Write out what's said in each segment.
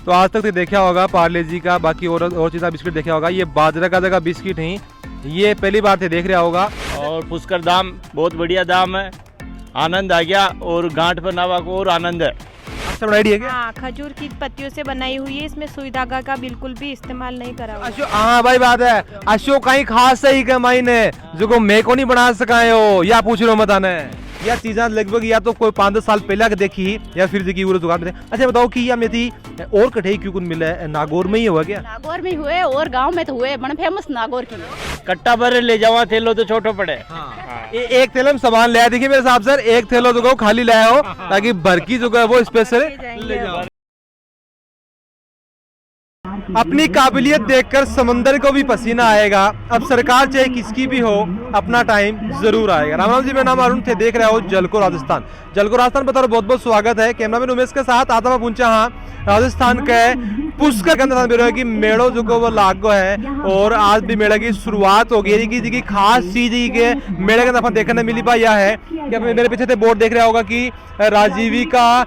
तो आज तक तो देखा होगा पार्ले जी का, बाकी और चीज़ा बिस्किट देखा होगा, ये बाजरा का जगह बिस्किट नहीं, ये पहली बार थे देख रहा होगा। और पुष्कर दाम बहुत बढ़िया दाम है, आनंद आ गया और गांठ पर नावा को और आनंद है। अच्छा बनाई है क्या? हाँ, खजूर की पत्तियों से बनाई हुई है, इसमें सुई धागा का बिल्कुल भी इस्तेमाल नहीं करा हुआ। अशोक, हाँ भाई बात है, अशोक कहीं खास सही का मायने जो मैं को नहीं बना सकाए हो या पूछ रहे हो बताने या चीज़ा लगभग या तो कोई 5-10 साल पहले के देखी ही या फिर देखी वो दुकान में। अच्छा बताओ कि या में थी और कठे क्यों मिला है, नागौर में ही हुआ क्या? नागौर में हुए और गांव में तो हुए, बड़ा फेमस नागौर की। कट्टा भर ले जावा थेलो तो छोटो पड़े। एक थैले में सामान ले आया, देखिए मेरे साहब सर, एक थैलो जो खाली लाया हो ताकि भर की जो है वो स्पेशल ले जाओ। अपनी काबिलियत देखकर समंदर को भी पसीना आएगा, अब सरकार चाहे किसकी भी हो अपना टाइम जरूर आएगा। राम राम जी, मेरा नाम अरुण थे, देख रहे हो जलको राजस्थान। जलको राजस्थान पर बहुत बहुत स्वागत है। कैमरामैन उमेश के साथ आता मैं पहुंचा हाँ राजस्थान के पुष्कर के अंदर की मेड़ो जो को वो लागो है और आज भी मेले की शुरुआत हो गई की खास चीज के मेले के अंदर देखने मिली पाई यह है कि मेरे पीछे से बोर्ड देख रहा होगा कि राजीविका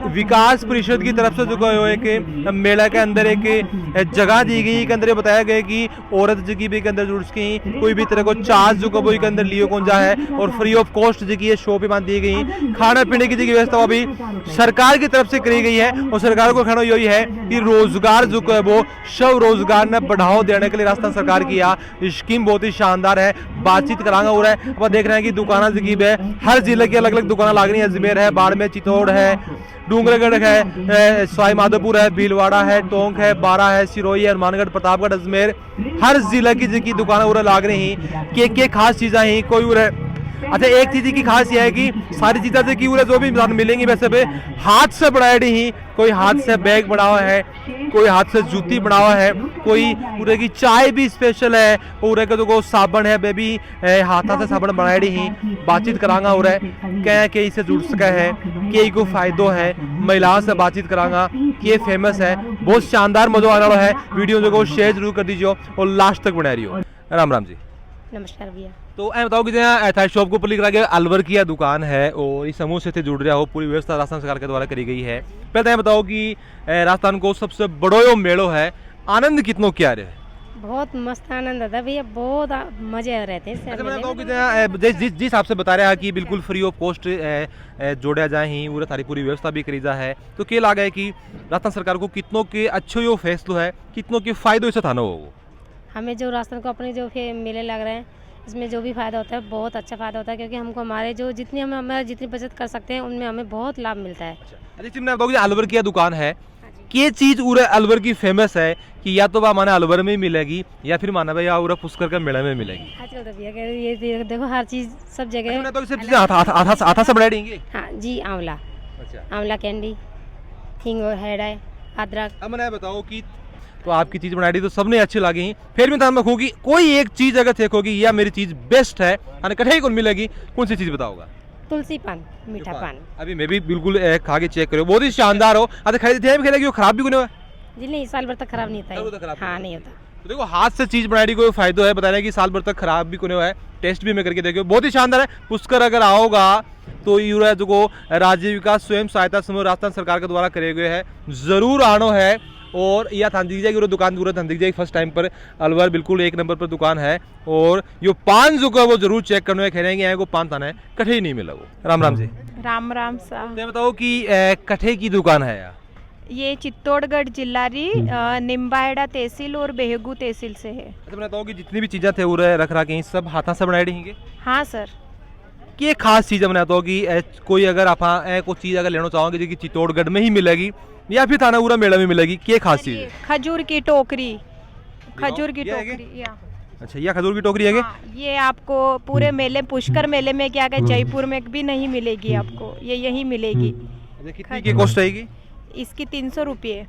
विकास परिषद की तरफ से जो एक मेला के अंदर एक जगह दी गई के अंदर बताया गया कि औरत जी भी के अंदर जुड़ की कोई भी तरह को चार्ज जो वो के अंदर लियो कौन जा है और फ्री ऑफ कॉस्ट जी शो पे मान दी गई। खाना पीने की व्यवस्था अभी सरकार की तरफ से करी गई है और सरकार को कहना यही है कि रोजगार जो है वो शव रोजगार ने बढ़ावा देने के लिए राजस्थान सरकार की यह स्कीम बहुत ही शानदार है। बातचीत करांगा हो रहा है, अब देख रहे हैं कि दुकाना जगीब है, हर जिले की अलग अलग दुकान लाग रही है। अजमेर है, बाड़मेर, चित्तौड़ है, डूंगरगढ़ है, सवाई माधोपुर है, भीलवाड़ा है, टोंक है, बारा है, सिरोही है, हनुमानगढ़, प्रतापगढ़, अजमेर, हर जिले की दुकानें उरे लाग रही हैं। के खास चीज़ें ही कोई उरे। अच्छा एक चीज की खास यह है कि सारी चीजें से की जो भी मिलेंगी वैसे पे हाथ से बनाई ही, कोई हाथ से बैग बना हुआ है, कोई हाथ से जूती बना हुआ है, कोई पूरे की चाय भी स्पेशल है, पूरे का जो साबन है बेबी हाथा से साबन बनाई ही। बातचीत करांगा हो रहा है क्या के इससे जुड़ सका है, के को फायदो है, महिलाओं से बातचीत करांगा, ये फेमस है, बहुत शानदार मजा आने वाला है। वीडियो जो शेयर जरूर कर दीजिए और लास्ट तक बना रही हो। राम राम जी, नमस्कार भैया। तो ऐ बताओ कि जहाँ शॉप के ऊपर लिख रहा है अलवर की यह दुकान है और इस समूह से जुड़ रहा हो, पूरी व्यवस्था राजस्थान सरकार के द्वारा करी गई है। पहले तो बताओ कि राजस्थान को सबसे बड़ो यो मेलो है, आनंद कितनो क्या रहे? बहुत मस्त आनंद आता भैया, बहुत मजे रहते हैं। अच्छा मैं बताऊँ कि जिस हिसाब से बता रहा है कि बिल्कुल फ्री ऑफ कॉस्ट जोड़ा जाए ही वो सारी पूरी व्यवस्था भी करी जा है, तो क्या लगा है कि राजस्थान सरकार को कितनों के अच्छो यो फैसलो है, कितनों के फायदो इसे थाना हो? हमें जो राजस्थान को अपने जो मेले लग रहे हैं इसमें जो भी फायदा होता है बहुत अच्छा फायदा होता है, क्योंकि हमको हमारे जो जितनी हमें हमारा जितनी बचत कर सकते हैं उनमें हमें बहुत लाभ मिलता है। अच्छा मैं बताऊँ कि अलवर की दुकान है, ये चीज पूरे अलवर की फेमस है कि या तो वह माना अलवर में मिलेगी या फिर माना भैया पूरा पुष्कर का मेला में मिलेगी। आजकल तो भैया ये देखो हर चीज सब जगह तो सब चीजें हाथा से बनाई देंगे। हाँ जी, आंवला, अच्छा आंवला कैंडी, हींग और हेड है, अदरक। अब मैंने बताओ कि तो आपकी चीज बनाई तो सबने अच्छी लगी, फिर भी मैं कहूँ कि कोई एक चीज अगर देखोगी या मेरी चीज बेस्ट है कठिन कौन मिलेगी, कौन सी चीज बताओगा? तुलसी पान, मीठा पान। अभी मैं भी बिल्कुल खा के चेक करो, बहुत ही शानदार हो। अच्छा खेलेगी वो खराब भी क्यों है? जी नहीं, साल भर तक खराब नहीं होता है। हाँ नहीं होता। तो देखो हाथ से चीज बनाने को फायदा है, बता रहे कि साल भर तक खराब भी क्यों है। टेस्ट भी मैं करके देखो, बहुत ही शानदार है। पुष्कर अगर आओगा तो यूरा जो राजीविका स्वयं सहायता समूह राजस्थान सरकार के द्वारा करे गए हैं, जरूर आनो है। और यह थान दिख जाएगी दुकान पूरा थान दिख जाएगी फर्स्ट टाइम पर अलवर बिल्कुल एक नंबर पर दुकान है। और यो पान जो है वो जरूर चेक करना है, कह रहे हैं पान थाना है कठे नहीं मिला वो। राम राम जी। राम राम साहब। तो बताओ कि कठे की दुकान है यार? ये चित्तौड़गढ़ जिला री निम्बाहेड़ा तहसील और बेहगू तहसील से है। अच्छा मैं बताऊँ कि जितनी भी चीज़ें थे वो रख रखे सब हाथा से बनाए रहेंगे? हाँ सर। कि खास चीज़ बनाता हो कि कोई अगर आप कोई चीज़ अगर लेना चाहोगे जो कि चित्तौड़गढ़ में ही मिलेगी या फिर थाना पूरा मेला में मिलेगी, क्या खास चीज़ है? खजूर की टोकरी, खजूर की टोकरी। अच्छा यह खजूर की टोकरी है? ये आपको पूरे मेले पुष्कर मेले में क्या कहे जयपुर में भी नहीं मिलेगी आपको, ये यही मिलेगी। कितनी की कॉस्ट आएगी इसकी? 300 रुपये।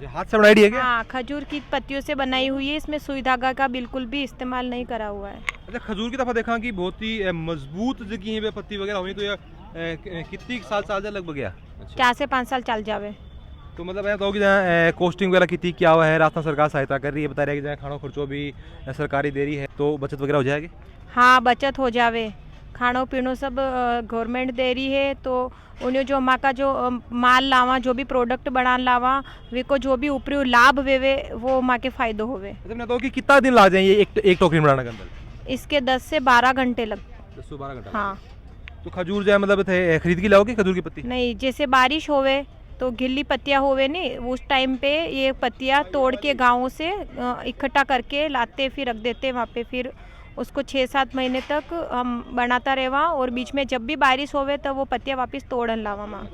हाथ से बनाई है क्या? हाँ, खजूर की पत्तियों से बनाई हुई है, इसमें सुई धागा का बिल्कुल भी इस्तेमाल नहीं करा हुआ है। अच्छा खजूर की दफा देखा कि बहुत ही मजबूत जगह है पत्ती वगैरह हुई, तो ये कितनी साल लगभग गया? 4 से 5 साल चल जावे। तो मतलब ऐसा हो कि जहाँ कॉस्टिंग वगैरह कितनी क्या हुआ है, राजस्थान सरकार सहायता कर रही है, बता रहे हैं कि जहाँ खाना खर्चो भी सरकारी दे रही है, तो बचत वगैरह हो जाएगी? हाँ बचत हो जावे। खानों पीनों सब गवर्नमेंट दे रही है। तो उन्हें जो माँ का जो माल लावा, जो भी प्रोडक्ट बना लावा, वे को जो भी ऊपरी लाभ वेवे वो माँ के फायदो होवे। अच्छा मैं तो कि कितना दिन लग जाएंगे एक टोकरी बनाने के अंदर? इसके 10 से 12 घंटे लग। 10 से 12 घंटा। हाँ। तो खजूर जो है मतलब खरीद के लाओगे खजूर की पत्ती? नहीं, जैसे बारिश होवे तो गिल्ली पत्तियाँ होवे नहीं, उस टाइम पे ये पत्तियाँ तोड़ के गाँव से इकट्ठा करके लाते, फिर रख देते वहाँ पे। फिर उसको 6-7 महीने तक हम बनाता रहेवा, और बीच में जब भी बारिश होवे तो वो पत्तियाँ वापस तोड़न लावा माँ।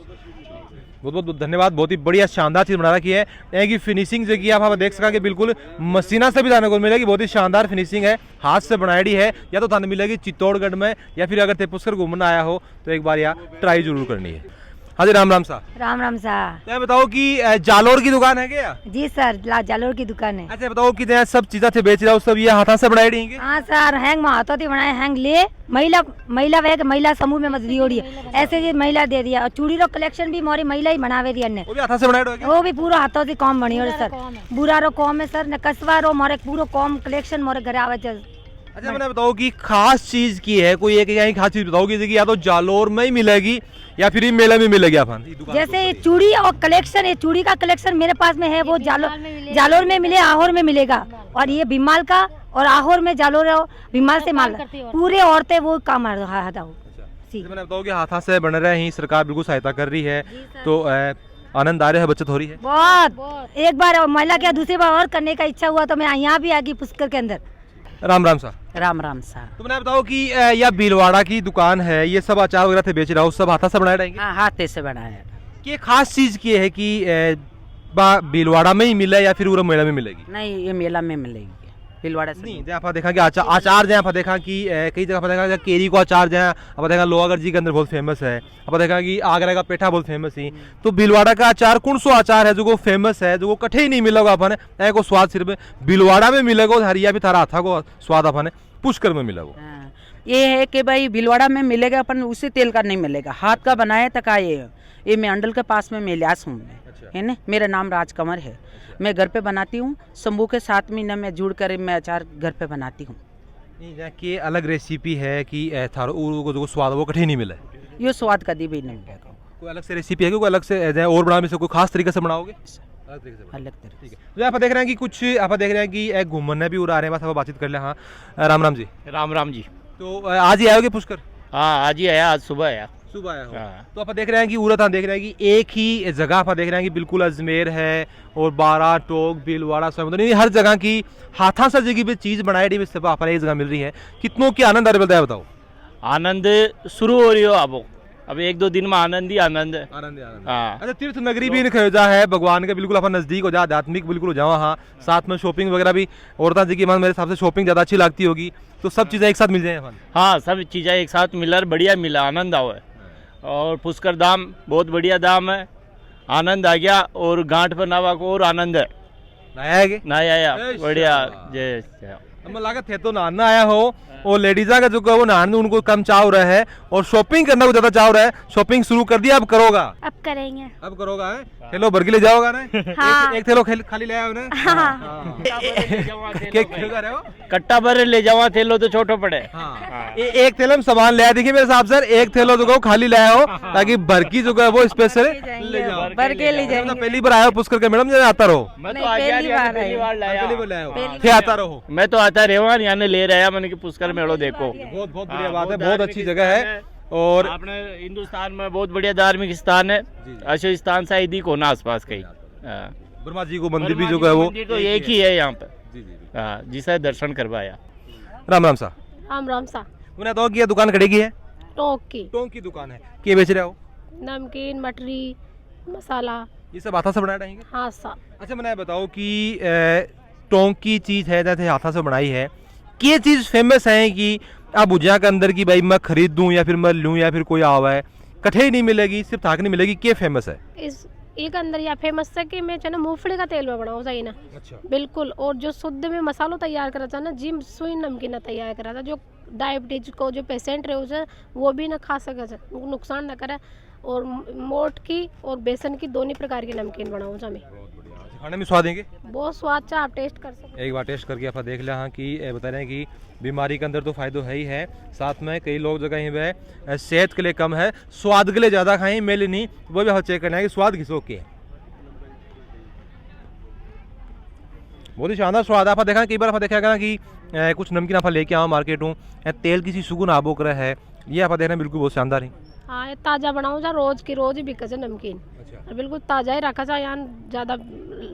बहुत बहुत धन्यवाद। बहुत ही बढ़िया शानदार चीज़ बना रखी है। यहाँ की फिनिशिंग जो की आप देख सका कि बिल्कुल मशीना से भी जाने को मिलेगी। बहुत ही शानदार फिनिशिंग है, हाथ से बनाई है। या तो थाने मिलेगी चित्तौड़गढ़ में, या फिर अगर थे पुष्कर घूमना आया हो तो एक बार यहाँ ट्राई जरूर करनी है। हाँ जी, राम राम सा। राम राम सा। तो बताओ कि जालोर की दुकान है क्या? जी सर, जालोर की दुकान है। अच्छा बताओ कि सब चीज़ें थे बेच रहा हो, सब ये हाथा से बनाई रहेंगे? हाँ सर, हैंग में हाथों से बनाए, हैंग ले महिला वेग महिला समूह में मजदी हो रही है, ऐसे जी महिला दे दिया। और चूड़ी रो कलेक्शन भी मोरी महिला ही बनावे दिया ने, वो भी हाथा से बनाई रहेगा? वो भी पूरा हाथों से कॉम बनी हो सर। बुरा रो कॉम है सर, ने कसवा रो मोरे पूरा कॉम कलेक्शन मोरे घर आवे। अच्छा मैंने बताओ कि खास चीज की है कोई एक यहाँ खास चीज बताओ कि या तो जालोर में ही मिलेगी या फिर मेला में मिलेगी अपन? जैसे ये चूड़ी और कलेक्शन, ये चूड़ी का कलेक्शन मेरे पास में है, वो जालोर में मिले, आहोर में मिलेगा। और ये भीमाल का और आहोर में जालोर भीमाल से माल पूरे औरतें वो काम मैंने बताओ कि हाथा से बन रहे हैं, सरकार बिल्कुल सहायता कर रही है, तो आनंद आ रहा है, बचत हो रही है बहुत। एक बार महिला क्या दूसरी बार और करने का इच्छा हुआ तो मैं यहाँ भी आ गई पुष्कर के अंदर। राम राम सा। राम राम सा। तो मैंने बताओ कि यह भीलवाड़ा की दुकान है, ये सब अचार वगैरह थे बेच रहा हूँ, सब हाथा से बनाए रहेंगे? हाँ, हाथे से बनाया। ये खास चीज की है कि भीलवाड़ा में ही मिले या फिर पूरा मेला में मिलेगी? नहीं, ये मेला में मिलेगी, भीलवाड़ा से नहीं। जहाँ आप देखा कि आचार जहाँ आप देखा कि कई जगह पर देखा केरी को अचार जहाँ आप देखा लोहागढ़ जी के अंदर बहुत फेमस है, आप देखा कि आगरा का पेठा बहुत फेमस है। तो भीलवाड़ा का अचार कौन सो अचार है जो को फेमस है, जो को कठे ही नहीं मिलेगा अपन को स्वाद सिर्फ भीलवाड़ा में मिलेगा, हरिया भी थारा हाथा को स्वाद अपन पुष्कर में मिलेगा। ये है कि भाई भीलवाड़ा में मिलेगा, अपन उसी तेल का नहीं मिलेगा, हाथ का बनाया तक ये मैं अंडल के पास में मिल्यास हूँ है ना। मेरा नाम राजकमर है, मैं घर पे बनाती हूँ, शंभू के साथ में ना मैं जुड़ कर मैं अचार घर पे बनाती हूँ। कि अलग रेसिपी है कि थारो जो स्वाद वो कठे नहीं मिला? ये स्वाद कभी भी नहीं मिलेगा। कोई अलग से रेसिपी है कोई अलग से और बनाने से कोई खास तरीके से बनाओगे? अलग तरीके। ठीक है। तो आप देख रहे हैं कि कुछ आप देख रहे हैं कि एक घूमने भी उड़ा रहे हैं, बस आप बातचीत कर ले। हाँ राम राम जी। राम राम जी। तो आज ही आओगे पुष्कर? हाँ आज ही आया, आज सुबह आया। सुबह आया हो। हाँ। तो आप देख रहे हैं कि उरत देख रहे हैं कि एक ही जगह आप देख रहे हैं कि बिल्कुल अजमेर है और बारा टोक भीलवाड़ा समुद्र हर जगह की हाथा से जगह पे चीज बनाई रही है, आप एक जगह मिल रही है। कितनों की आनंद आ रहा है बताओ? आनंद शुरू हो रही हो अब 1-2 दिन में आनंद ही आनंद है। हाँ। अच्छा तीर्थ नगरी भी खयोजा है भगवान के, बिल्कुल अपन नजदीक हो जाए, आध्यात्मिक बिल्कुल हो जाओ। हाँ साथ में शॉपिंग वगैरह भी औरता जी की मेरे हिसाब से शॉपिंग ज्यादा अच्छी लगती होगी, तो सब चीजें एक साथ मिल जाए अपन? हाँ सब चीज़ें एक साथ मिला, बढ़िया मिला, आनंद आओ है। और पुष्कर दाम बहुत बढ़िया दाम है, आनंद आ गया। और गांठ पर नावा को और आनंद है। ना आया बढ़िया। जय हमें लागत है तो नहाना आया हो और लेडीजा का जो वो नहाने उनको कम चाव रहा है और शॉपिंग करना को ज्यादा चाव रहा है। शॉपिंग शुरू कर दिया, अब करोगा? अब करेंगे। अब करोगा है? थैलो भर के ले जाओगा ना? हाँ। एक थैलो खाली ले आओ ना? हाँ। कट्टा भर ले जावा थैलो तो छोटो पड़े। एक थैलो में सामान ले आया, देखिए मेरे हिसाब से एक थैलो जो खाली ले आओ ताकि भर की जो है वो स्पेशल ले जाओ, भर के ले जाएंगे। पहली बार आया पुष्कर के मैडम, आता रहो। मैं तो पहली बार लाया। आता रहो। मैं तो आता रेवान यानी ले रहा मैंने कि पुष्कर मेड़ो देखो। बहुत बहुत बढ़िया बात है, बहुत अच्छी जगह है। और अपने हिंदुस्तान में बहुत बढ़िया धार्मिक स्थान है, अच्छे स्थान शायद ही को ना आसपास कहीं। ब्रह्मा जी को मंदिर भी जो है वो तो एक ही है यहाँ पे, जिसे दर्शन करवाया। राम राम सा। राम राम सा। उन्हें तो ये दुकान खड़ेगी है? टोंक की दुकान है। क्या बेच रहे हो? नमकीन, मटरी, मसाला, ये सब हाथा से बनाए रहेंगे? हाँ सा। अच्छा मैंने बताओ कि टोंक की चीज है जैसे हाथा से बनाई है, ये चीज फेमस है कि आप भुजिया के अंदर की भाई मैं खरीद दूं या फिर मैं लूं या फिर कोई आवा है कठे ही नहीं मिलेगी, सिर्फ थाक नहीं मिलेगी, क्या फेमस है? इस एक अंदर या फेमस है कि मैं चना मूंगफली का तेल में बनाऊँ सही ना। अच्छा। बिल्कुल। और जो शुद्ध में मसालो तैयार करा था ना, जिम सुई नमकीन तैयार करा था, जो डायबिटीज को जो पेशेंट रहे उसे वो भी ना खा सके, नुकसान ना करे। और मोट की और बेसन की दोनों प्रकार की नमकीन बनाऊँ मैं। खाने में स्वाद देंगे? बहुत स्वाद अच्छा, आप टेस्ट कर सकते एक बार टेस्ट करके आप देख लिया हाँ कि बता रहे हैं कि बीमारी के अंदर तो फायदा है ही है, साथ में कई लोग जो कहीं पे सेहत के लिए कम है, स्वाद के लिए ज़्यादा खाएं, मेल नहीं, वो भी हम चेक करना है कि स्वाद किसो के है। बहुत ही शानदार स्वाद आप देखा, कई बार आप देखा गया कि कुछ नमकीन आप लेके आओ मार्केट हूँ, तेल किसी सुगुन आबो कर है, ये आप देखना बिल्कुल बहुत शानदार है। हाँ, ये ताज़ा बनाओ जा, रोज की रोज ही बिके नमकीन। अच्छा। बिल्कुल ताज़ा ही रखा जा, यहाँ ज़्यादा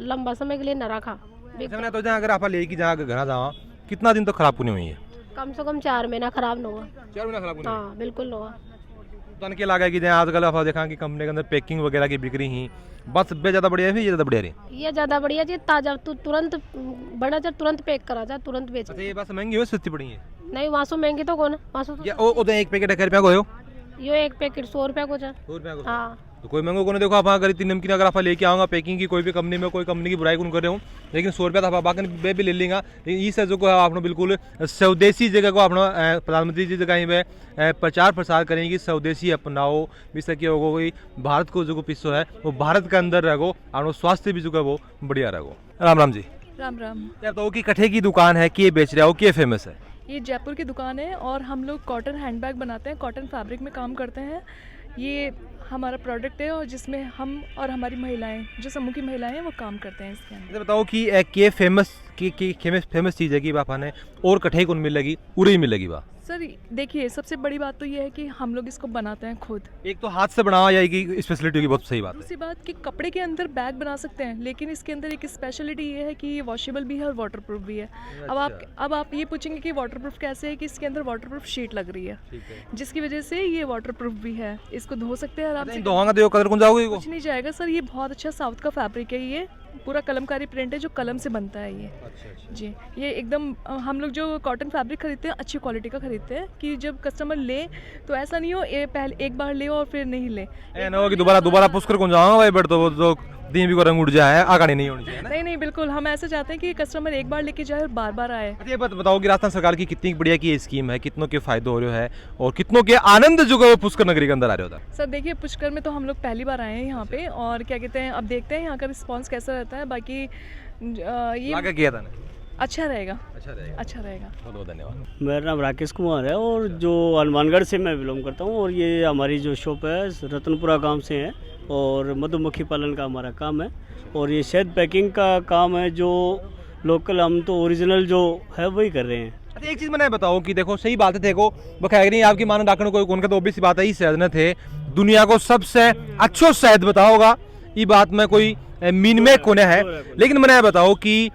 लंबा समय के लिए न रखा। मैंने तो जहाँ अगर आप लेके जहाँ घर जाओ कितना दिन तो खराब होनी हुई है? कम से कम 4 महीना खराब न हुआ। 4 महीना खराब होनी? हाँ बिल्कुल न हुआ। तो क्या लगा कि जहाँ आजकल आप देखा कि कंपनी के अंदर पैकिंग वगैरह की बिक्री ही बस बे ज़्यादा बढ़िया है, ये ज़्यादा बढ़िया रही? ये ज़्यादा बढ़िया जी, ताज़ा तुरंत बना जा, तुरंत पैक करा जा, तुरंत बेच। अच्छा, ये बस महंगी हो सस्ती पड़ी है? नहीं, वहाँ से महंगी तो कौन है, वहाँ से तो एक पैकेट 1 रुपया को हो? ये एक पैकेट 100 रुपया को जा। 100 रुपया को? हाँ। तो कोई महंगो को नहीं, देखो आप अगर इतनी नमकीन अगर आप लेके आऊँगा पैकिंग की कोई भी कंपनी में, कोई कंपनी की बुराई कौन कर रहे हूँ, लेकिन 100 रुपया तो बाकी बे भी ले लेंगा। लेकिन इस जो आपने बिल्कुल स्वदेशी जगह को अपना प्रधानमंत्री जी जगह में प्रचार प्रसार करेंगे, स्वदेशी अपनाओ, जिससे क्या होगा कोई भारत को जो पिस्सो है वो भारत के अंदर रहो, और स्वास्थ्य भी जो है वो बढ़िया रहो। राम राम जी। राम राम। यार तो की कठे की दुकान है, कि बेच रहे हो, कि फेमस है? ये जयपुर की दुकान है और हम लोग कॉटन हैंडबैग बनाते हैं, कॉटन फैब्रिक में काम करते हैं। ये हमारा प्रोडक्ट है और जिसमें हम और हमारी महिलाएं, जो समूह की महिलाएं हैं, वो काम करते हैं इसके अंदर। बताओ कि फेमस चीज़ है कि बापा ने और कठे कौन मिलेगी, पूरी मिलेगी बा? सर देखिए, सबसे बड़ी बात तो ये है कि हम लोग इसको बनाते हैं खुद। एक तो हाथ से बनावा जाएगी स्पेशलिटी की, बहुत सही बात है। दूसरी बात कि कपड़े के अंदर बैग बना सकते हैं, लेकिन इसके अंदर एक स्पेशलिटी ये है कि ये वॉशेबल भी है और वाटरप्रूफ भी है। अब आप ये पूछेंगे कि वाटरप्रूफ कैसे है, कि इसके अंदर वाटरप्रूफ शीट लग रही है, जिसकी वजह से ये वाटरप्रूफ भी है, इसको धो सकते हैं आराम से। कुछ नहीं जाएगा सर, ये बहुत अच्छा साउथ का फैब्रिक है, ये पूरा कलमकारी प्रिंट है जो कलम से बनता है ये। जी, ये एकदम हम लोग जो कॉटन फैब्रिक खरीदते हैं अच्छी क्वालिटी का खरीदते हैं, कि जब कस्टमर ले तो ऐसा नहीं हो पहले एक बार ले और फिर नहीं ले, ना हो कि दोबारा पुष्कर कौन जाऊंगा भाई, बट तो जो दिन भी को रंग उड़ जाए, आगाड़ी नहीं होनी चाहिए। नहीं बिल्कुल, हम ऐसे चाहते हैं कि कस्टमर एक बार लेके जाए और बार बार आए। ये बताओ कि राजस्थान सरकार की कितनी बढ़िया की स्कीम है, कितनों के फायदे हो रहे हैं और कितनों के आनंद जो है पुष्कर नगरी के अंदर आ रहे होता है? सर देखिए, पुष्कर में तो हम लोग पहली बार आए हैं यहाँ पे, और क्या कहते हैं, अब देखते हैं यहाँ का रिस्पॉन्स कैसा रहता है। बाकी ये किया था अच्छा रहेगा। बहुत बहुत धन्यवाद। मेरा नाम राकेश कुमार है और जो हनुमानगढ़ से मैं बिलोंग करता हूँ, और ये हमारी जो शॉप है रतनपुरा गांव से है, और मधुमक्खी पालन का हमारा काम है, और ये शहद पैकिंग का काम है, जो लोकल हम तो ओरिजिनल जो है वही कर रहे हैं। अच्छा, एक चीज़ मैंने बताओ कि देखो सही बात है, देखो बखैर नहीं आपकी मानो डाकण कोई कौन का, तो ऑब्वियस बात है ही शहद ने थे दुनिया को सबसे अच्छो शहद बताओगा, ये बात में कोई मीन में कोने है, लेकिन मैंने बताओ कि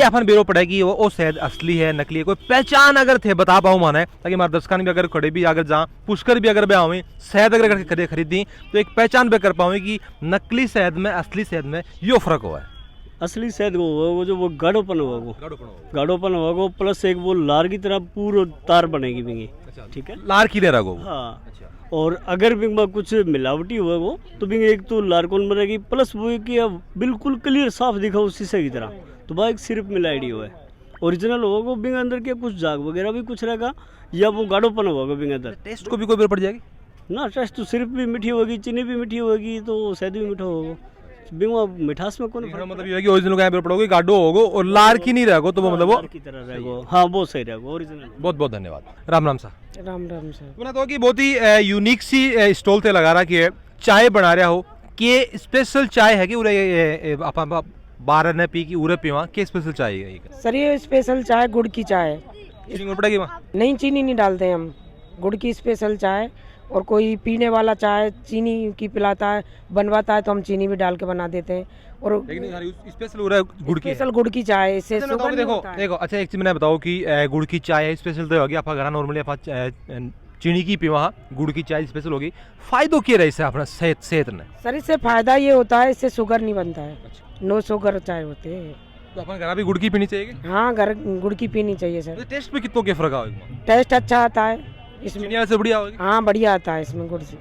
अपन बेरो पड़ेगी वो शहद असली है नकली है, कोई पहचान अगर थे बता पाऊँ माने, ताकि हमारे दर्शकान भी अगर खड़े भी अगर जहाँ पुष्कर भी अगर ब्याह शहद अगर खरीदी तो एक पहचान भी कर पाऊँ कि नकली शहद में असली शहद में यो फर्क हुआ है। असली शहद वो जो वो गाढ़ोपन हुआ, वो गाढ़ोपन हुआ वो, प्लस एक वो लार की तरह पूरा तार बनेगी बिंगी। ठीक है, लार की तरह को। हाँ, और अगर बिंग में कुछ मिलावटी हुआ वो तो बिंग एक तो लार कौन बनेगी, प्लस वो कि अब बिल्कुल क्लियर साफ दिखा उस शीशे की तरह, तो वह एक सिर्फ मिलाइडी हुआ है। ओरिजिनल होगा वो बिंग अंदर के कुछ जाग वगैरह भी कुछ रहेगा, या वो गाढ़ोपन होगा बिंग अंदर। टेस्ट को भी कोई पड़ जाएगी ना, टेस्ट तो सिर्फ भी मीठी होगी, चीनी भी मीठी होगी, तो शहद भी मीठा होगा, बिंग मिठास में कौन मतलब ये है कि ओरिजिनल का पड़ोगे गाढ़ो होगा और लार की नहीं रहेगा, तो वो मतलब वो की तरह रहेगा। हाँ, वो सही रहेगा ओरिजिनल। बहुत बहुत धन्यवाद। राम राम सा। राम राम सर। मैंने तो कि बहुत ही यूनिक सी स्टॉल ते लगा रहा कि चाय बना रहा हो, कि स्पेशल चाय है कि उरे आप बारह ने पी की उरे पीवा, के स्पेशल चाय है? सर ये स्पेशल चाय गुड़ की चाय है, चीनी पड़ेगी वहाँ? नहीं, चीनी नहीं डालते हैं हम, गुड़ की स्पेशल चाय। और कोई पीने वाला चाय चीनी की पिलाता है, बनवाता है, तो हम चीनी भी डाल के बना देते हैं। और स्पेशल गुड़ की, स्पेशल गुड़ की चाय, इससे देखो अच्छा एक चीज मैंने बताओ कि गुड़ की चाय है स्पेशल तो होगी, आप घर नॉर्मली आप चीनी की पीवा, गुड़ की चाय स्पेशल होगी। फायदो क्या रहे इससे अपना सेहत ने? सर इससे फायदा ये होता है, इससे शुगर नहीं बनता है। नो शुगर चाय होते हैं, तो अपन घर भी गुड़ की पीनी चाहिए? हाँ, घर गुड़ की पीनी चाहिए सर। टेस्ट में कितनों के फर्क है? टेस्ट अच्छा आता है इसमें से बढ़िया होगी। हाँ, बढ़िया आता है इसमें गुड़ से।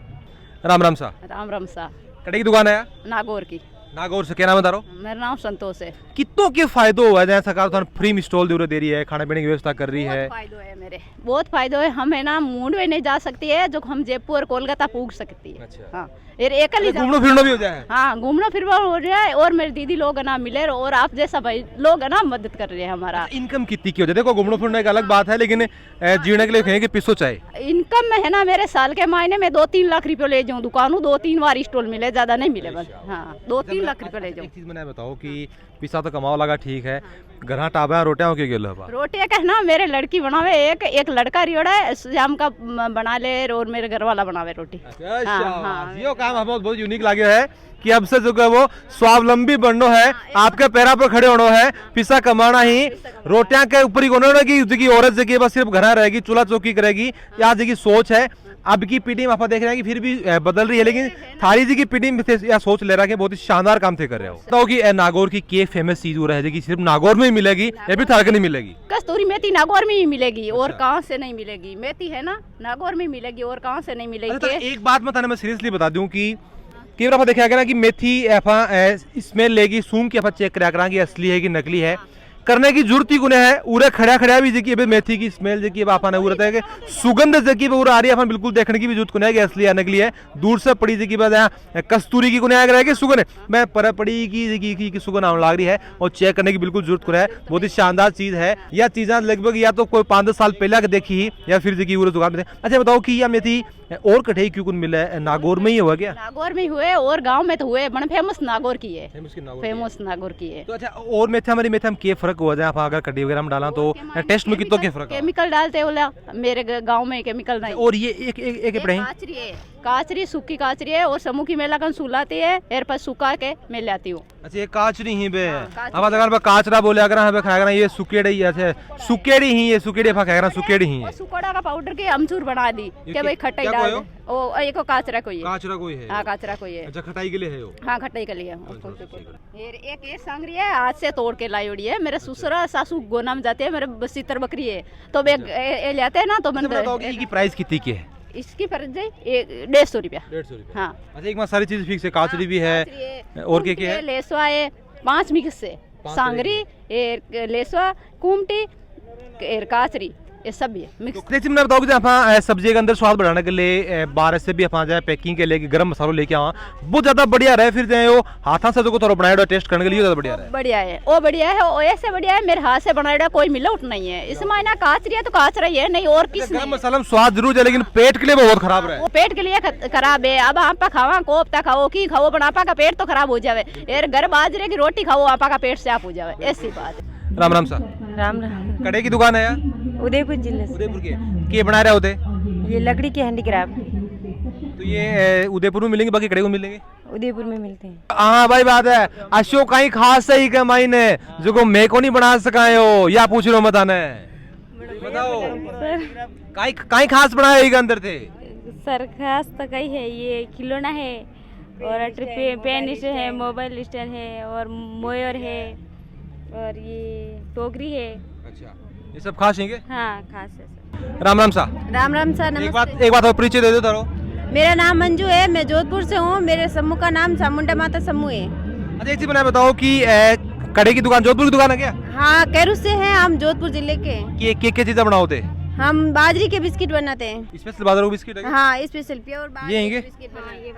राम राम सा। राम राम सा। कड़े की दुकान है? नागौर की। नागौर से। क्या नाम है तारो? मेरा नाम संतोष है। कितनों के फायदो हुआ है, सरकार तो फ्री स्टॉल दे रही है, खाने पीने की व्यवस्था कर रही है? फायदो है मेरे, बहुत फायदो है। हम है ना मूड में नहीं जा सकती है, जो हम जयपुर और कोलकाता पूछ सकती है। अच्छा। हाँ, फिर एकल ही घूमना फिरना भी हो जाए। हाँ, घूमना फिरना हो जाए और मेरे दीदी लोग ना मिले और आप जैसा भाई लोग ना मदद कर रहे हैं हमारा। इनकम कितनी की हो जाए? देखो घूमना फिरना एक अलग बात है, लेकिन जीने के लिए कहेंगे पिसो चाहे इनकम में है ना, मेरे साल के महीने में 2-3 लाख रुपए ले जाऊँ दुकानों, 2-3 बार स्टॉल मिले, ज्यादा नहीं मिले बस। हाँ, 2-3 लाख रुपए ले जाऊँ। एक चीज मैंने बताओ कि पिसा तो कमाओ लगा ठीक है, घर टाबा रोटियां के गेलो रोटियां कहना मेरे लड़की बनावे, एक लड़का रियोड़ा है शाम का बना ले और मेरे घर वाला बनावे रोटी। ये काम हमें बहुत यूनिक लगे है कि अब से जो है वो स्वावलंबी बनना है, आपके पैरा पर खड़े होना है, पिसा कमाना ही, रोटियां के ऊपर ही होना की औरत जगह बस सिर्फ घर रहेगी, चूल्हा चौकी करेगी, यहाँ जगह सोच है। अब की पीढ़ी में आप देख रहे हैं कि फिर भी बदल रही है, लेकिन थारी जी की पीढ़ी में या सोच ले रहा है बहुत ही शानदार काम थे कर रहे हो। तो कि नागौर की के फेमस चीज हो रहा है कि सिर्फ नागौर में ही मिलेगी या फिर थार के नहीं मिलेगी? कस्तूरी मेथी नागौर में ही मिलेगी और कहाँ से नहीं मिलेगी। मेथी है ना नागौर में मिलेगी और कहाँ से नहीं मिलेगी। एक बात मैं सीरियसली बता दूं कि कई बार देखा गया कि मेथी स्मेल लेगी, सूंघ के चेक करा कि असली है कि नकली है, करने की जरूरत ही गुने है। उरे खड़ा भी जी मेथी की स्मेल जी आपने उरता है कि सुगंध जी आ रही है, अपन बिल्कुल देखने की भी जरूरत गुने है कि असली है नकली है। दूर से पड़ी जी कस्तूरी की गुने है कि सुगंध मैं पर पड़ी की सुगंध आने लग रही है और चेक करने की बिल्कुल जरूरत गुने है। बहुत ही शानदार चीज है। यह चीजें लगभग या तो कोई 5-10 साल पहले देखी ही या फिर जी उरे दुकान में। अच्छा बताओ कि यह मेथी और कठे क्यों मिला है? नागौर में ही हुआ क्या? नागौर में हुए और गांव में तो हुए, बन फेमस नागौर की है, फेमस नागौर की है। तो अच्छा और मेथी हमारी मेथी हम क्या फर्क हुआ जाए अगर कड़ी वगैरह में डाला तो टेस्ट में कितना क्या फर्क? केमिकल डालते बोला मेरे गांव में केमिकल नहीं। और ये एक काचरी सूखी काचरी है और समूह की मेला कन सुलाती है एर पर सुखा के मैं लाती हूँ। अच्छा ये काचरी ही बे अब अगर काचरा बोले अगर हमें खाएगा ये सुकेड़ी है, सुकेड़ी ही ये सुकेड़ी खाएगा सुकेड़ी ही है। सुकोड़ा का पाउडर के अमचूर बना दी के भाई खटाई डाल ओ एक काचरा कोई है। काचरा कोई है? हाँ काचरा कोई है। अच्छा खटाई के लिए है वो? हाँ खटाई के लिए। एक सांगरी है आज से तोड़ के लाई उड़ी है, मेरे ससुरा सासू गोना में जाते हैं, मेरे सीतर बकरी है तो लेते हैं ना तो मैंने। प्राइस कितनी की है इसकी? पर 150 रुपया। 150 रुपया। हाँ अच्छा एक सारी चीज फिक्स है, काचरी भी है और क्या है? लेसवा है 5 मिक्स से सांगरी लेसवा कुमटी काचरी ये सब भी है मिक्स। मैं बताऊँ कि सब्जी के अंदर स्वाद बढ़ाने के लिए बाहर से भी अपन जाए पैकिंग के लिए गरम मसालों लेके आवा बहुत ज्यादा बढ़िया रहे, फिर जाए वो हाथों से जो थोड़ा बनाया टेस्ट करने के लिए ज्यादा बढ़िया है। बढ़िया है वो बढ़िया है वो ऐसे बढ़िया है, मेरे हाथ से बनाया कोई मिलावट नहीं है इसमें ना। काचरी है तो काचरा ही है नहीं और किस गरम मसाला में स्वाद जरूर है लेकिन पेट के लिए बहुत खराब है। वो पेट के लिए खराब है। अब आप खावा कोफ्ता खाओ की खाओ बनापा का पेट तो खराब हो जावे, यार घर बाजरे की रोटी खाओ आपा का पेट साफ हो जावे, ऐसी बात है। राम राम सर। राम राम। कड़े की दुकान है यार? उदयपुर जिले से। उदयपुर के बना रहे होते? ये लकड़ी के हैंडीक्राफ्ट। तो ये उदयपुर में मिलेंगे बाकी कड़े को मिलेंगे? उदयपुर में मिलते हैं। हाँ भाई बात है अशोक कहीं खास सही कमाई ने जो को मैं को नहीं बना सकाए हो या पूछ रहे हो मताने बताओ कहीं खास बनाए अंदर थे? सर खास तो कहीं है, ये खिलौना है और पेन स्टैंड है, मोबाइल स्टैंड है और मोयर है और ये टोकरी है। अच्छा ये सब खास है क्या? हाँ खास है सर। राम राम सा। राम राम सर। नमस्ते। एक बात और परिचय दे दो तारो। मेरा नाम मंजू है, मैं जोधपुर से हूँ, मेरे समूह का नाम चामुंडा माता समूह है। अच्छा एक चीज मैंने बताओ कि कड़े की दुकान जोधपुर की दुकान है क्या? हाँ कैरू से हैं हम, जोधपुर जिले के। क्या चीजें बनाओते? हम बाजरी के बिस्किट बनाते हैं। स्पेशल बाजरे के बिस्किट है? हाँ स्पेशल प्योर बाजरे के बिस्किट बनाइए।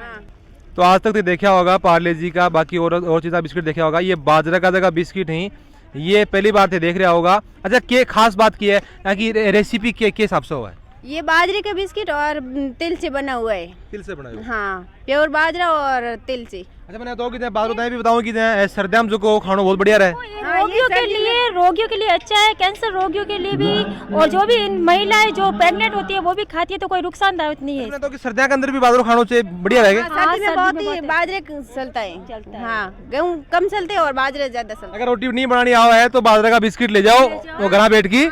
तो आज तक तो देखा होगा पार्ले जी का, बाकी और चीज़ बिस्किट देखा होगा, ये बाजरा का जगह बिस्किट ही ये पहली बार थे देख रहा होगा। अच्छा क्या खास बात की है कि रेसिपी के हिसाब से हुआ है? ये बाजरे का बिस्किट और तिल से बना हुआ है। तिल से बना हुआ? हाँ प्योर बाजरा और तिल से। अच्छा मैंने बताओ कि बाजरा भी बताऊं कि सर्दियों जो को खाना बहुत बढ़िया रहे। रोगियों के लिए अच्छा है, कैंसर रोगियों के लिए भी, और जो भी महिलाएं जो प्रेग्नेंट होती है वो भी खाती है तो कोई नुकसानदायक नहीं है। तो सर्दियों के अंदर भी बाजरा खाना चाहिए, बढ़िया रहेगा। सर्दी में बहुत ही बाजरे चलता है। हाँ गेहूँ कम चलते हैं और बाजरे ज्यादा चलते हैं। अगर रोटी नहीं बनानी आवा है तो बाजरा का बिस्किट ले जाओ वो घर बैठ की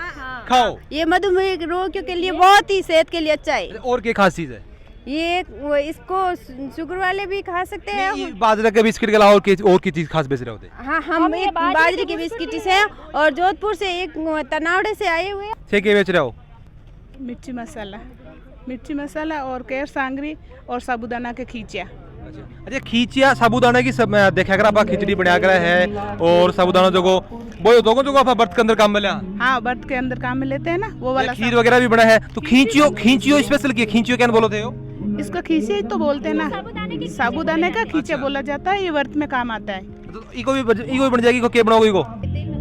खाओ। ये मधुमेह रोगियों के लिए बहुत ही सेहत के लिए अच्छा है। और क्या खास चीज है ये? इसको शुगर वाले भी खा सकते हैं। बाजरा के बिस्किट के अलावा और की चीज खास बेच रहे होते? हाँ हम एक बाजरे के बिस्किट से और जोधपुर से एक तनावड़े से आए हुए। क्या बेच रहे हो? मिर्ची मसाला और केर सांगरी और साबुदाना के खींचिया। अच्छा खींचिया साबुदाना की सब देखा कर आप खिचड़ी बना कर है और साबुदाना जो आप बर्त के अंदर काम में लिया? हाँ बर्त के अंदर काम में लेते हैं ना वो वाला। खीर वगैरह भी बना है तो खींचियो स्पेशल की खींचियो क्या बोलते हो? इसका खींचे तो बोलते हैं ना, साबूदाने का खींचे बोला जाता है। ये व्रत में काम आता है। तो इको भी बन जाएगी, क्या बनाओगे इको?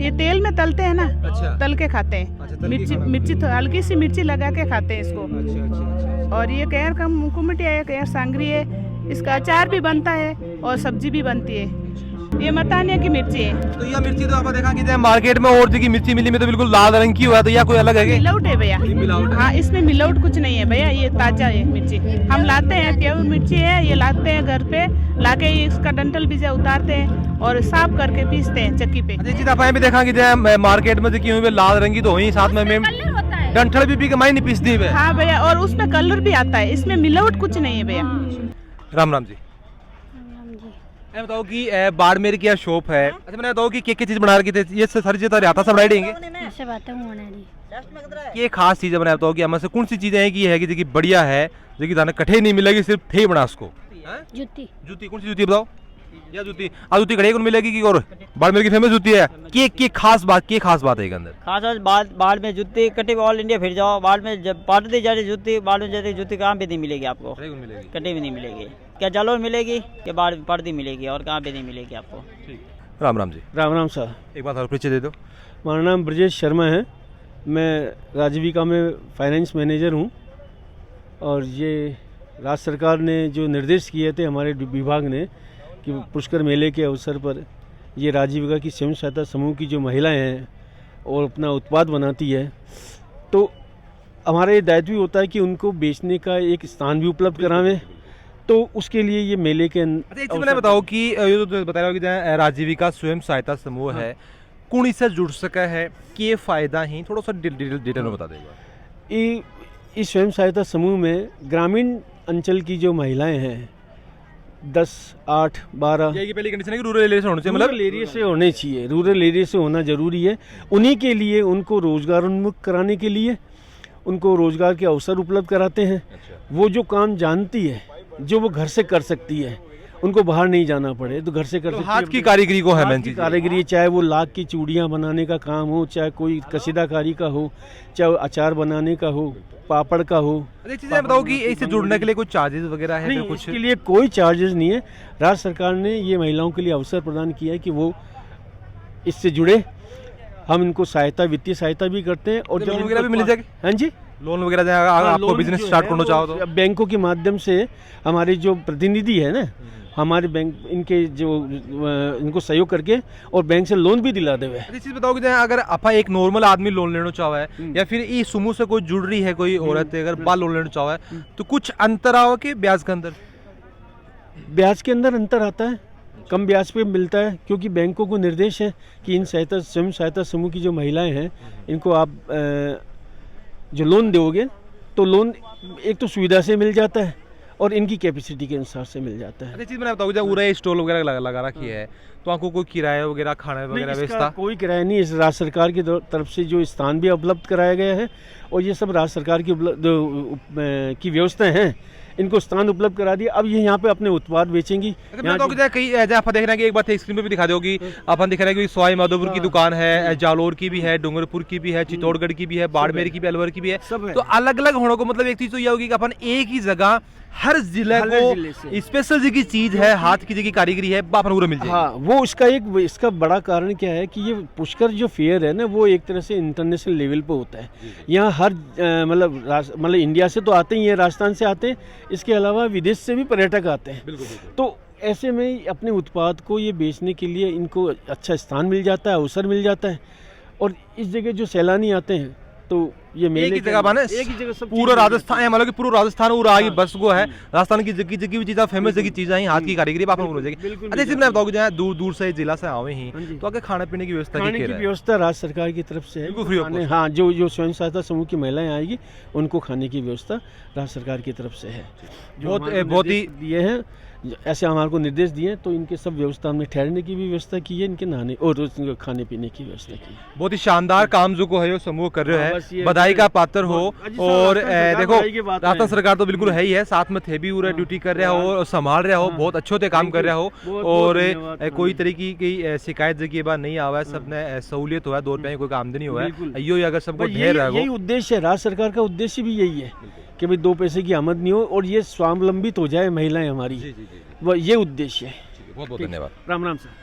ये तेल में तलते हैं ना। अच्छा। तल के खाते हैं। मिर्ची हल्की सी मिर्ची लगा के खाते हैं इसको। अच्छा। और ये कैर का मुकुमिट है, कैर सांगरी है। इसका अचार भी बनता है और सब्जी भी बनती है। ये मतानिया की मिर्ची है। तो यह मिर्ची तो आप देखा कि मार्केट में और जगह मिर्ची मिली में तो बिल्कुल लाल रंग की हुआ, तो यह कोई अलग है? मिलावट है भैया। हाँ, इसमें मिलावट कुछ नहीं है भैया, ये ताजा है मिर्ची। हम लाते हैं, प्योर मिर्ची है, ये लाते हैं घर पे, लाके इसका डंठल बीजा उतारते हैं और साफ करके पीसते हैं चक्की पे। चीज आप भी देखा कि मार्केट में देखी हुई लाल रंग की तो हुई, साथ में डंठल भी कमाई नहीं पीसती है। हाँ भैया, और उसमें कलर भी आता है, इसमें मिलावट कुछ नहीं है भैया। राम राम जी। मैं बताओ कि बाड़मेर की शॉप है। अच्छा, मैंने बताओ कि क्या चीज बना रखी थी? ये सारी चीजें आता सब राइडिंग ये खास चीज है। बताओ कि हमारे से कौन सी चीजें हैं कि है कि बढ़िया है, जो कि दाना कठे नहीं मिलेगी, सिर्फ थे बना उसको। जूती कौन सी जूती बताओ? या जूती कड़े कौन मिलेगी कि? और बाड़मेर की फेमस जूती है। की खास बात है के अंदर? खास बाढ़ में जूती कटे ऑल इंडिया फिर जाओ, बाढ़ में जब पाटती जा रही जूती, बाढ़ में जाती जूती कहाँ पे नहीं मिलेगी आपको? कटे भी नहीं मिलेगी। क्या जालोर मिलेगी क्या बाढ़ पड़ती मिलेगी, और कहाँ पे नहीं मिलेगी आपको? राम राम जी। राम राम सर। एक बात और परिचय दे दो। मेरा नाम ब्रजेश शर्मा है, मैं राजीविका में फाइनेंस मैनेजर हूँ। और ये राज्य सरकार ने जो निर्देश किए थे हमारे विभाग ने कि पुष्कर मेले के अवसर पर ये राजीविका की स्वयं सहायता समूह की जो महिलाएं हैं और अपना उत्पाद बनाती है, तो हमारा ये दायित्व भी होता है कि उनको बेचने का एक स्थान भी उपलब्ध करावें। तो उसके लिए ये मेले के एक चीज बताओ कि ये तो बता रहा हूँ कि राजीविका स्वयं सहायता समूह है, कौन इससे जुड़ सका है, कि फायदा ही थोड़ा सा डिटेल में बता देगा। इस स्वयं सहायता समूह में ग्रामीण अंचल की जो महिलाएं हैं 10, 8, 12 ये पहली कंडीशन है कि रूरल एरिया से होना चाहिए, मतलब एरिया से होने चाहिए, रूरल एरिया से होना जरूरी है। उन्हीं के लिए उनको रोजगार उन्मुख कराने के लिए उनको रोजगार के अवसर उपलब्ध कराते हैं। वो जो काम जानती है, जो वो घर से कर सकती है, उनको बाहर नहीं जाना पड़े तो घर से कर सकती है। हाथ की कारीगरी को है मेन चीज। कारीगरी, चाहे वो लाख की चूड़ियाँ बनाने का काम हो, चाहे कोई कसीदाकारी का हो, चाहे अचार बनाने का हो, पापड़ का हो। एक चीज बताओ कि इससे जुड़ने के लिए कोई चार्जेस वगैरह है? नहीं, कुछ इसके लिए कोई चार्जेस नहीं है। राज्य सरकार ने ये महिलाओं के लिए अवसर प्रदान किया है कि वो इससे जुड़े। हम इनको सहायता, वित्तीय सहायता भी करते हैं। और लोन वगैरह भी मिल जाएगी? हाँ जी, लोन वगैरह आपको बिजनेस स्टार्ट करना चाहो तो बैंकों के माध्यम से हमारे जो प्रतिनिधि है ना, हमारे बैंक इनके जो इनको सहयोग करके और बैंक से लोन भी दिला देवे। इस चीज बताओ कि अगर आपा एक नॉर्मल आदमी लोन लेना चाहो है या फिर इस समूह से कोई जुड़ रही है कोई औरत अगर बाल लोन लेना चाहो है, तो कुछ अंतर आओ कि ब्याज के अंदर? ब्याज के अंदर अंतर आता है, कम ब्याज पे मिलता है, क्योंकि बैंकों को निर्देश है कि इन स्वयं सहायता समूह की जो महिलाएं हैं इनको आप जो लोन दोगे तो लोन एक तो सुविधा से मिल जाता है और इनकी कैपेसिटी के अनुसार से मिल जाता है। चीज मैं बताऊँ, जब पूरा स्टॉल वगैरह लगा रखी है तो आपको कोई किराया वगैरह, खाना वगैरह व्यवस्था? कोई किराया नहीं। इस राज्य सरकार की तरफ से जो स्थान भी उपलब्ध कराया गया है और ये सब राज्य सरकार की व्यवस्थाएं हैं, इनको स्थान उपलब्ध करा दिया। अब ये यहाँ पे अपने उत्पाद बेचेंगी। कई आप देख रहे हैं कि एक बात स्क्रीन पे भी दिखा दोगी, अपन दिख रहे हैं कि सवाई माधोपुर की दुकान है, जालोर की भी है, डूंगरपुर की भी है, चित्तौड़गढ़ की भी है, बाड़मेर की भी, अलवर की भी है। तो अलग अलग होने को मतलब एक चीज तो यह होगी कि अपन एक ही जगह हर जिले को स्पेशल जी की चीज है, हाथ की जगह कारीगरी है, पूरा मिल जाएगा। हाँ, वो इसका बड़ा कारण क्या है कि ये पुष्कर जो फेयर है ना, वो एक तरह से इंटरनेशनल लेवल पे होता है। यहाँ हर मतलब इंडिया से तो आते ही हैं, राजस्थान से आते हैं, इसके अलावा विदेश से भी पर्यटक आते हैं। तो ऐसे में अपने उत्पाद को ये बेचने के लिए इनको अच्छा स्थान मिल जाता है, अवसर मिल जाता है। और इस जगह जो सैलानी आते हैं तो ये मेले एक ही जगह बने, एक ही जगह पूरा राजस्थान है, मतलब कि पूरा राजस्थान पूरा आगे बस को है। राजस्थान की जगह भी चीज़ फेमस जगह चीज़ है, हाथ की कारीगरी आप हो जाएगी। अच्छा, इसमें मैं बताऊँ जहाँ दूर दूर से जिला से आवे ही तो आगे खाने पीने की व्यवस्था, खाने की व्यवस्था राज्य सरकार की तरफ से है। हाँ, जो स्वयं सहायता समूह की महिलाएं आएगी उनको खाने की व्यवस्था राज्य सरकार की तरफ से है। बहुत ही दिए हैं, ऐसे हमारे को निर्देश दिए, तो इनके सब व्यवस्था हमने ठहरने की भी व्यवस्था की है, इनके नहाने और खाने पीने की व्यवस्था की है। बहुत ही शानदार काम जो को है समूह कर रहे हैं, बधाई का पात्र हो। और देखो राजस्थान सरकार तो बिल्कुल है ही है, साथ में थे भी पूरा ड्यूटी कर रहा हो और संभाल रहा हो, बहुत अच्छे काम कर रहा हो। और कोई तरीके की शिकायत जगह बार नहीं आवा है, सबने सहूलियत हुआ है, 2 रुपये कोई आमदनी हुआ है, यो अगर सबको ढेर यही उद्देश्य है, राज्य सरकार का उद्देश्य भी यही है कि भाई 2 पैसे की आमद नहीं हो और ये स्वावलंबित हो जाए महिलाएं हमारी, वो ये उद्देश्य है। बहुत बहुत धन्यवाद। राम राम सर।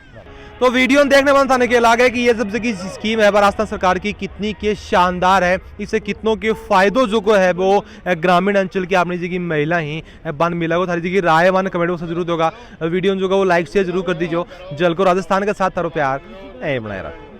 तो वीडियो देखने वाले थाने के लागे कि ये सब की स्कीम है राजस्थान सरकार की कितनी के शानदार है, इससे कितनों के फायदों जो को है वो ग्रामीण अंचल की अपनी जी की महिला ही बन मिला वो थारी जी की राय वन कमेंट में जरूर होगा। वीडियो जो वो लाइक शेयर जरूर कर दीजिए। जलको राजस्थान के साथ थारो प्यार ए बनाए रखो।